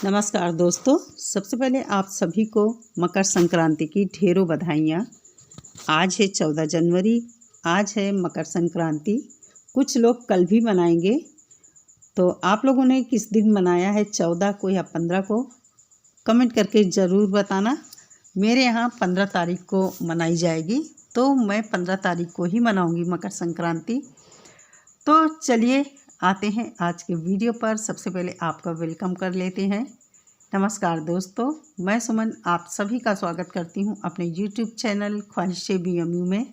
नमस्कार दोस्तों, सबसे पहले आप सभी को मकर संक्रांति की ढेरों बधाइयाँ। आज है 14 जनवरी, आज है मकर संक्रांति। कुछ लोग कल भी मनाएंगे, तो आप लोगों ने किस दिन मनाया है, 14 को या 15 को? कमेंट करके ज़रूर बताना। मेरे यहाँ 15 तारीख को मनाई जाएगी, तो मैं 15 तारीख को ही मनाऊँगी मकर संक्रांति। तो चलिए आते हैं आज के वीडियो पर। सबसे पहले आपका वेलकम कर लेते हैं। नमस्कार दोस्तों, मैं सुमन आप सभी का स्वागत करती हूं अपने YouTube चैनल ख्वाहिशे BMU में।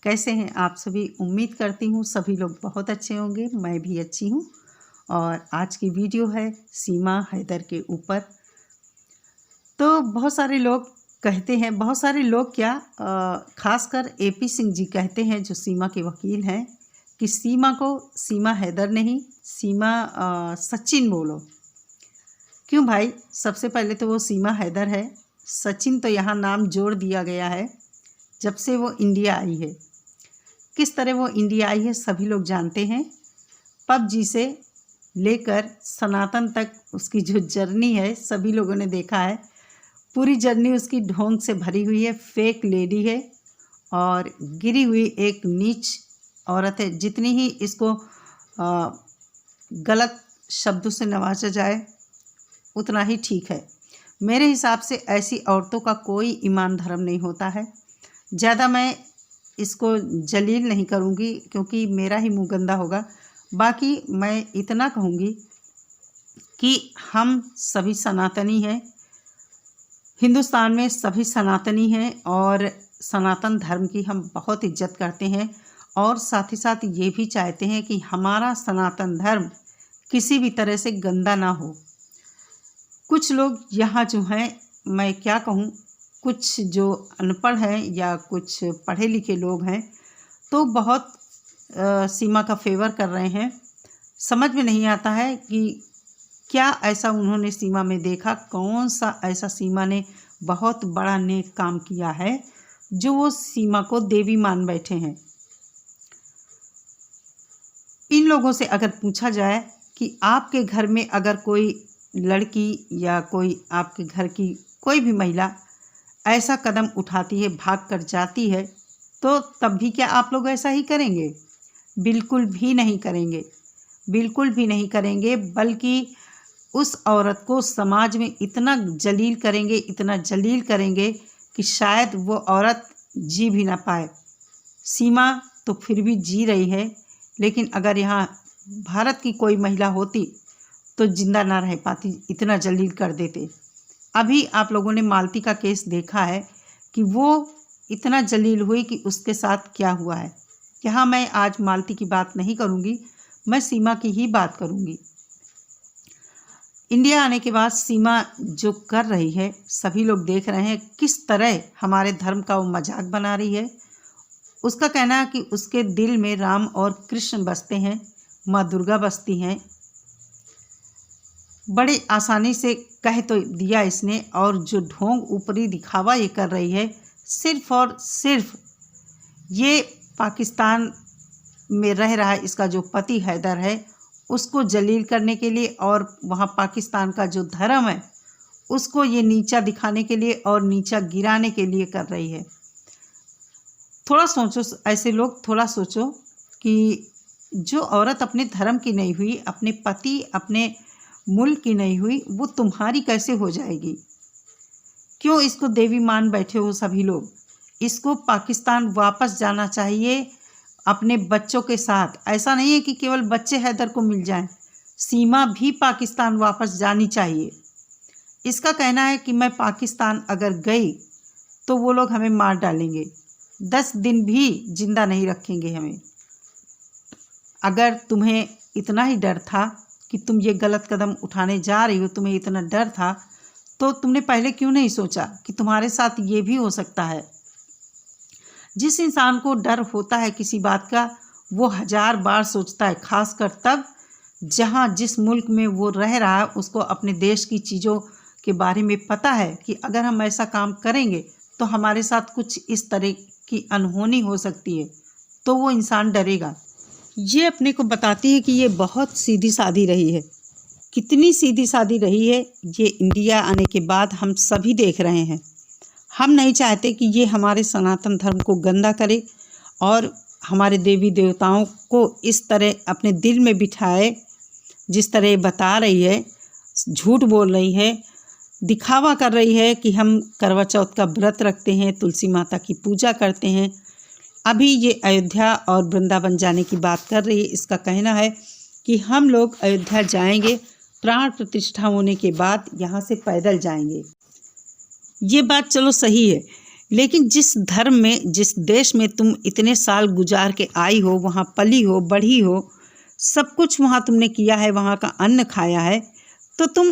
कैसे हैं आप सभी? उम्मीद करती हूं सभी लोग बहुत अच्छे होंगे, मैं भी अच्छी हूं। और आज की वीडियो है सीमा हैदर के ऊपर। तो बहुत सारे लोग कहते हैं, बहुत सारे लोग क्या खासकर AP सिंह जी कहते हैं, जो सीमा के वकील हैं, कि सीमा को सीमा हैदर नहीं, सीमा सचिन बोलो। क्यों भाई? सबसे पहले तो वो सीमा हैदर है, सचिन तो यहाँ नाम जोड़ दिया गया है जब से वो इंडिया आई है। किस तरह वो इंडिया आई है सभी लोग जानते हैं। PUBG से लेकर सनातन तक उसकी जो जर्नी है सभी लोगों ने देखा है। पूरी जर्नी उसकी ढोंग से भरी हुई है, फेक लेडी है और गिरी हुई एक नीच औरत है। जितनी ही इसको गलत शब्दों से नवाजा जाए उतना ही ठीक है। मेरे हिसाब से ऐसी औरतों का कोई ईमान धर्म नहीं होता है। ज़्यादा मैं इसको जलील नहीं करूँगी क्योंकि मेरा ही मुँह गंदा होगा। बाकी मैं इतना कहूँगी कि हम सभी सनातनी हैं, हिंदुस्तान में सभी सनातनी हैं और सनातन धर्म की हम बहुत इज्जत करते हैं और साथ ही साथ ये भी चाहते हैं कि हमारा सनातन धर्म किसी भी तरह से गंदा ना हो। कुछ लोग यहाँ जो हैं, मैं क्या कहूँ, कुछ जो अनपढ़ हैं या कुछ पढ़े लिखे लोग हैं तो बहुत सीमा का फेवर कर रहे हैं। समझ में नहीं आता है कि क्या ऐसा उन्होंने सीमा में देखा, कौन सा ऐसा सीमा ने बहुत बड़ा नेक काम किया है जो वो सीमा को देवी मान बैठे हैं। इन लोगों से अगर पूछा जाए कि आपके घर में अगर कोई लड़की या कोई आपके घर की कोई भी महिला ऐसा कदम उठाती है, भाग कर जाती है, तो तब भी क्या आप लोग ऐसा ही करेंगे? बिल्कुल भी नहीं करेंगे, बिल्कुल भी नहीं करेंगे। बल्कि उस औरत को समाज में इतना जलील करेंगे, इतना जलील करेंगे कि शायद वो औरत जी भी ना पाए। सीमा तो फिर भी जी रही है, लेकिन अगर यहाँ भारत की कोई महिला होती तो जिंदा ना रह पाती, इतना जलील कर देते। अभी आप लोगों ने मालती का केस देखा है कि वो इतना जलील हुई कि उसके साथ क्या हुआ है। यहाँ मैं आज मालती की बात नहीं करूँगी, मैं सीमा की ही बात करूँगी। इंडिया आने के बाद सीमा जो कर रही है सभी लोग देख रहे हैं, किस तरह हमारे धर्म का वो मजाक बना रही है। उसका कहना है कि उसके दिल में राम और कृष्ण बसते हैं, माँ दुर्गा बसती हैं। बड़ी आसानी से कह तो दिया इसने, और जो ढोंग ऊपरी दिखावा ये कर रही है सिर्फ और सिर्फ ये पाकिस्तान में रह रहा है इसका जो पति हैदर है उसको जलील करने के लिए, और वहाँ पाकिस्तान का जो धर्म है उसको ये नीचा दिखाने के लिए और नीचा गिराने के लिए कर रही है। थोड़ा सोचो, ऐसे लोग थोड़ा सोचो कि जो औरत अपने धर्म की नहीं हुई, अपने पति अपने मुल्क की नहीं हुई, वो तुम्हारी कैसे हो जाएगी? क्यों इसको देवी मान बैठे हो सभी लोग? इसको पाकिस्तान वापस जाना चाहिए अपने बच्चों के साथ। ऐसा नहीं है कि केवल बच्चे हैदर को मिल जाएं, सीमा भी पाकिस्तान वापस जानी चाहिए। इसका कहना है कि मैं पाकिस्तान अगर गई तो वो लोग हमें मार डालेंगे, 10 दिन भी जिंदा नहीं रखेंगे हमें। अगर तुम्हें इतना ही डर था कि तुम ये गलत कदम उठाने जा रही हो, तुम्हें इतना डर था, तो तुमने पहले क्यों नहीं सोचा कि तुम्हारे साथ ये भी हो सकता है? जिस इंसान को डर होता है किसी बात का, वो 1000 बार सोचता है, खासकर तब जहाँ जिस मुल्क में वो रह रहा है उसको अपने देश की चीज़ों के बारे में पता है कि अगर हम ऐसा काम करेंगे तो हमारे साथ कुछ इस तरह की अनहोनी हो सकती है, तो वो इंसान डरेगा। ये अपने को बताती है कि ये बहुत सीधी सादी रही है। कितनी सीधी सादी रही है, ये इंडिया आने के बाद हम सभी देख रहे हैं। हम नहीं चाहते कि ये हमारे सनातन धर्म को गंदा करे और हमारे देवी देवताओं को इस तरह अपने दिल में बिठाए, जिस तरह बता रही है, झूठ बोल रही है, दिखावा कर रही है कि हम करवा चौथ का व्रत रखते हैं, तुलसी माता की पूजा करते हैं। अभी ये अयोध्या और वृंदावन जाने की बात कर रही है। इसका कहना है कि हम लोग अयोध्या जाएंगे, प्राण प्रतिष्ठा होने के बाद यहाँ से पैदल जाएंगे। ये बात चलो सही है, लेकिन जिस धर्म में, जिस देश में तुम इतने साल गुजार के आई हो, वहाँ पली हो, बढ़ी हो, सब कुछ वहाँ तुमने किया है, वहाँ का अन्न खाया है, तो तुम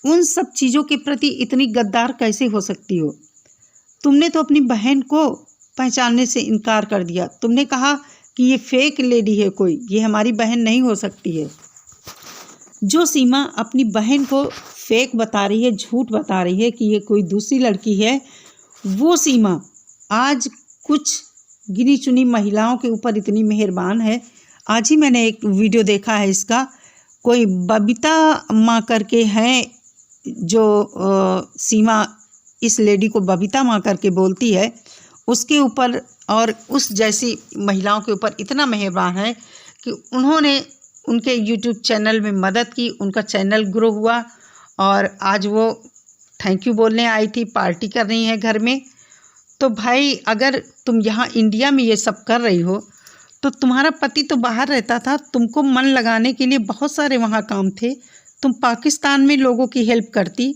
उन सब चीज़ों के प्रति इतनी गद्दार कैसे हो सकती हो? तुमने तो अपनी बहन को पहचानने से इनकार कर दिया। तुमने कहा कि ये फेक लेडी है, कोई ये हमारी बहन नहीं हो सकती है। जो सीमा अपनी बहन को फेक बता रही है, झूठ बता रही है कि ये कोई दूसरी लड़की है, वो सीमा आज कुछ गिनी चुनी महिलाओं के ऊपर इतनी मेहरबान है। आज ही मैंने एक वीडियो देखा है इसका, कोई बबीता माँ करके हैं, जो सीमा इस लेडी को बबीता माँ करके बोलती है, उसके ऊपर और उस जैसी महिलाओं के ऊपर इतना मेहरबान है कि उन्होंने उनके यूट्यूब चैनल में मदद की, उनका चैनल ग्रो हुआ और आज वो थैंक यू बोलने आई थी, पार्टी कर रही हैं घर में। तो भाई, अगर तुम यहाँ इंडिया में ये सब कर रही हो तो तुम्हारा पति तो बाहर रहता था, तुमको मन लगाने के लिए बहुत सारे वहाँ काम थे। तुम पाकिस्तान में लोगों की हेल्प करती,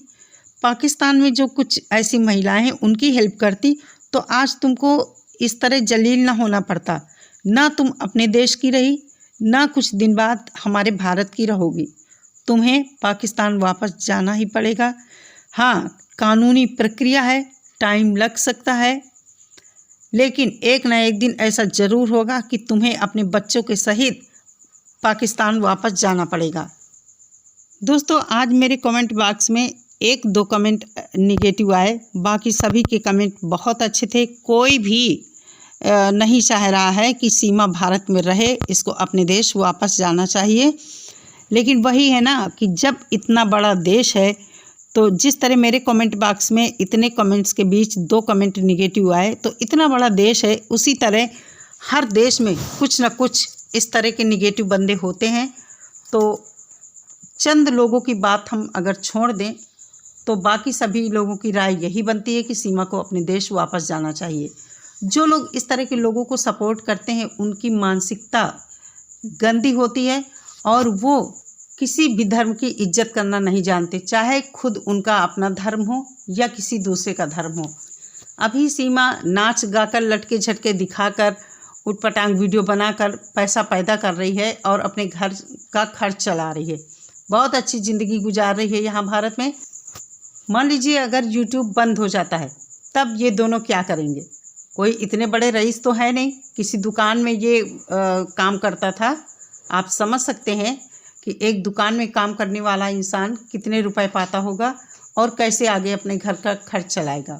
पाकिस्तान में जो कुछ ऐसी महिलाएं हैं उनकी हेल्प करती, तो आज तुमको इस तरह जलील ना होना पड़ता। ना तुम अपने देश की रही, ना कुछ दिन बाद हमारे भारत की रहोगी। तुम्हें पाकिस्तान वापस जाना ही पड़ेगा। हाँ, कानूनी प्रक्रिया है, टाइम लग सकता है, लेकिन एक ना एक दिन ऐसा ज़रूर होगा कि तुम्हें अपने बच्चों के सहित पाकिस्तान वापस जाना पड़ेगा। दोस्तों, आज मेरे कमेंट बॉक्स में 1-2 कमेंट निगेटिव आए, बाकी सभी के कमेंट बहुत अच्छे थे। कोई भी नहीं चाह रहा है कि सीमा भारत में रहे, इसको अपने देश वापस जाना चाहिए। लेकिन वही है ना कि जब इतना बड़ा देश है, तो जिस तरह मेरे कमेंट बॉक्स में इतने कमेंट्स के बीच 2 कमेंट निगेटिव आए, तो इतना बड़ा देश है, उसी तरह हर देश में कुछ ना कुछ इस तरह के निगेटिव बंदे होते हैं। तो चंद लोगों की बात हम अगर छोड़ दें तो बाकी सभी लोगों की राय यही बनती है कि सीमा को अपने देश वापस जाना चाहिए। जो लोग इस तरह के लोगों को सपोर्ट करते हैं, उनकी मानसिकता गंदी होती है और वो किसी भी धर्म की इज्जत करना नहीं जानते, चाहे खुद उनका अपना धर्म हो या किसी दूसरे का धर्म हो। अभी सीमा नाच गाकर, लटके झटके दिखाकर, उटपटांग वीडियो बनाकर पैसा पैदा कर रही है और अपने घर का खर्च चला रही है। बहुत अच्छी ज़िंदगी गुजार रही है यहाँ भारत में। मान लीजिए अगर यूट्यूब बंद हो जाता है, तब ये दोनों क्या करेंगे? कोई इतने बड़े रईस तो है नहीं, किसी दुकान में ये काम करता था। आप समझ सकते हैं कि एक दुकान में काम करने वाला इंसान कितने रुपए पाता होगा और कैसे आगे अपने घर का खर्च चलाएगा।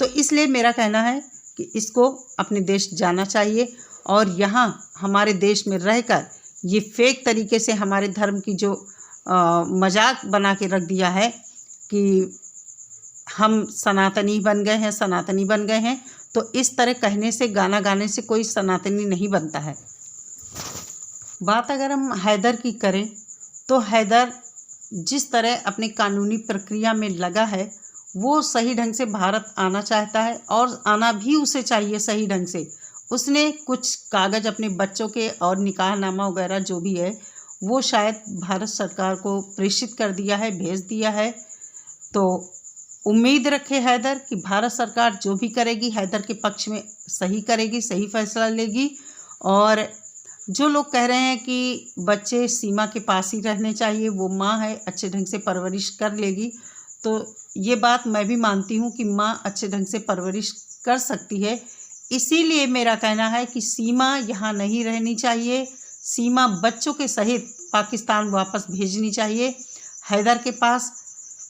तो इसलिए मेरा कहना है कि इसको अपने देश जाना चाहिए और यहाँ हमारे देश में रहकर ये फेक तरीके से हमारे धर्म की जो मजाक बना के रख दिया है कि हम सनातनी बन गए हैं, सनातनी बन गए हैं, तो इस तरह कहने से, गाना गाने से कोई सनातनी नहीं बनता है। बात अगर हम हैदर की करें तो हैदर जिस तरह अपनी कानूनी प्रक्रिया में लगा है, वो सही ढंग से भारत आना चाहता है और आना भी उसे चाहिए सही ढंग से। उसने कुछ कागज़ अपने बच्चों के और निकाहनामा वगैरह जो भी है वो शायद भारत सरकार को प्रेषित कर दिया है, भेज दिया है। तो उम्मीद रखे हैदर कि भारत सरकार जो भी करेगी हैदर के पक्ष में सही करेगी, सही फैसला लेगी। और जो लोग कह रहे हैं कि बच्चे सीमा के पास ही रहने चाहिए, वो माँ है, अच्छे ढंग से परवरिश कर लेगी, तो ये बात मैं भी मानती हूँ कि माँ अच्छे ढंग से परवरिश कर सकती है। इसीलिए मेरा कहना है कि सीमा यहाँ नहीं रहनी चाहिए, सीमा बच्चों के सहित पाकिस्तान वापस भेजनी चाहिए हैदर के पास।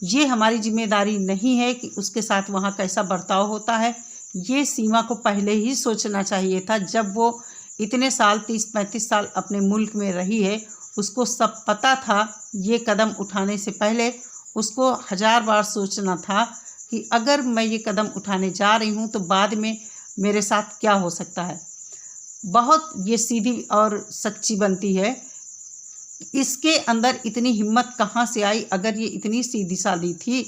ये हमारी जिम्मेदारी नहीं है कि उसके साथ वहाँ कैसा बर्ताव होता है। ये सीमा को पहले ही सोचना चाहिए था, जब वो इतने साल 30-35 साल अपने मुल्क में रही है, उसको सब पता था। ये कदम उठाने से पहले उसको 1000 बार सोचना था कि अगर मैं ये कदम उठाने जा रही हूँ तो बाद में मेरे साथ क्या हो सकता है। बहुत ये सीधी और सच्ची बनती है। इसके अंदर इतनी हिम्मत कहाँ से आई? अगर ये इतनी सीधी सादी थी,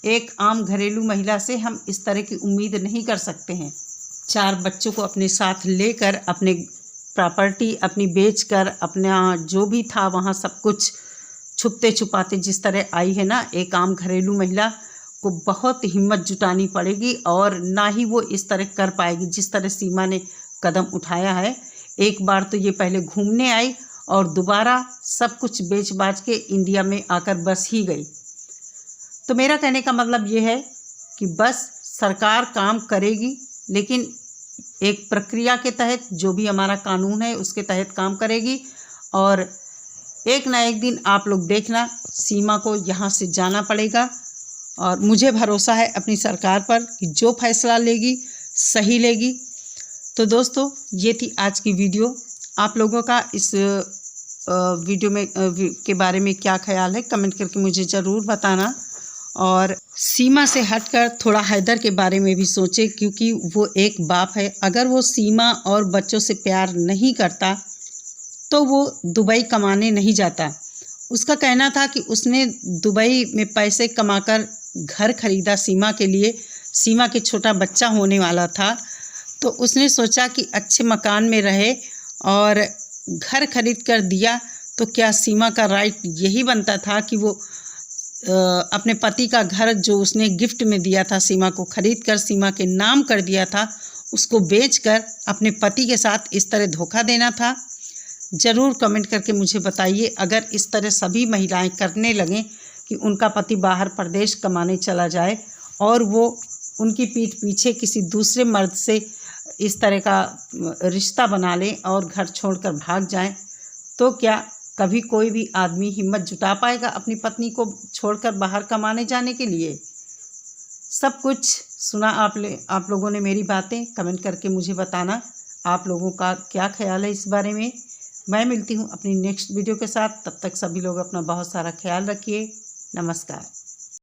एक आम घरेलू महिला से हम इस तरह की उम्मीद नहीं कर सकते हैं। 4 बच्चों को अपने साथ लेकर, अपने प्रॉपर्टी अपनी बेचकर, अपना जो भी था वहाँ सब कुछ छुपते छुपाते जिस तरह आई है ना, एक आम घरेलू महिला को बहुत हिम्मत जुटानी पड़ेगी और ना ही वो इस तरह कर पाएगी जिस तरह सीमा ने कदम उठाया है। एक बार तो ये पहले घूमने आई और दोबारा सब कुछ बेच बाच के इंडिया में आकर बस ही गई। तो मेरा कहने का मतलब ये है कि बस सरकार काम करेगी, लेकिन एक प्रक्रिया के तहत, जो भी हमारा कानून है उसके तहत काम करेगी। और एक ना एक दिन आप लोग देखना, सीमा को यहाँ से जाना पड़ेगा। और मुझे भरोसा है अपनी सरकार पर कि जो फैसला लेगी सही लेगी। तो दोस्तों, ये थी आज की वीडियो। आप लोगों का इस वीडियो में के बारे में क्या ख्याल है, कमेंट करके मुझे ज़रूर बताना। और सीमा से हटकर थोड़ा हैदर के बारे में भी सोचें, क्योंकि वो एक बाप है। अगर वो सीमा और बच्चों से प्यार नहीं करता तो वो दुबई कमाने नहीं जाता। उसका कहना था कि उसने दुबई में पैसे कमाकर घर खरीदा सीमा के लिए। सीमा के छोटा बच्चा होने वाला था, तो उसने सोचा कि अच्छे मकान में रहे और घर खरीद कर दिया। तो क्या सीमा का राइट यही बनता था कि वो अपने पति का घर जो उसने गिफ्ट में दिया था, सीमा को खरीद कर सीमा के नाम कर दिया था, उसको बेचकर अपने पति के साथ इस तरह धोखा देना था? ज़रूर कमेंट करके मुझे बताइए। अगर इस तरह सभी महिलाएं करने लगें कि उनका पति बाहर प्रदेश कमाने चला जाए और वो उनकी पीठ पीछे किसी दूसरे मर्द से इस तरह का रिश्ता बना लें और घर छोड़कर भाग जाएं, तो क्या कभी कोई भी आदमी हिम्मत जुटा पाएगा अपनी पत्नी को छोड़कर बाहर कमाने जाने के लिए? सब कुछ सुना आप लोगों ने मेरी बातें। कमेंट करके मुझे बताना आप लोगों का क्या ख्याल है इस बारे में। मैं मिलती हूँ अपनी नेक्स्ट वीडियो के साथ। तब तक सभी लोग अपना बहुत सारा ख्याल रखिए। नमस्कार।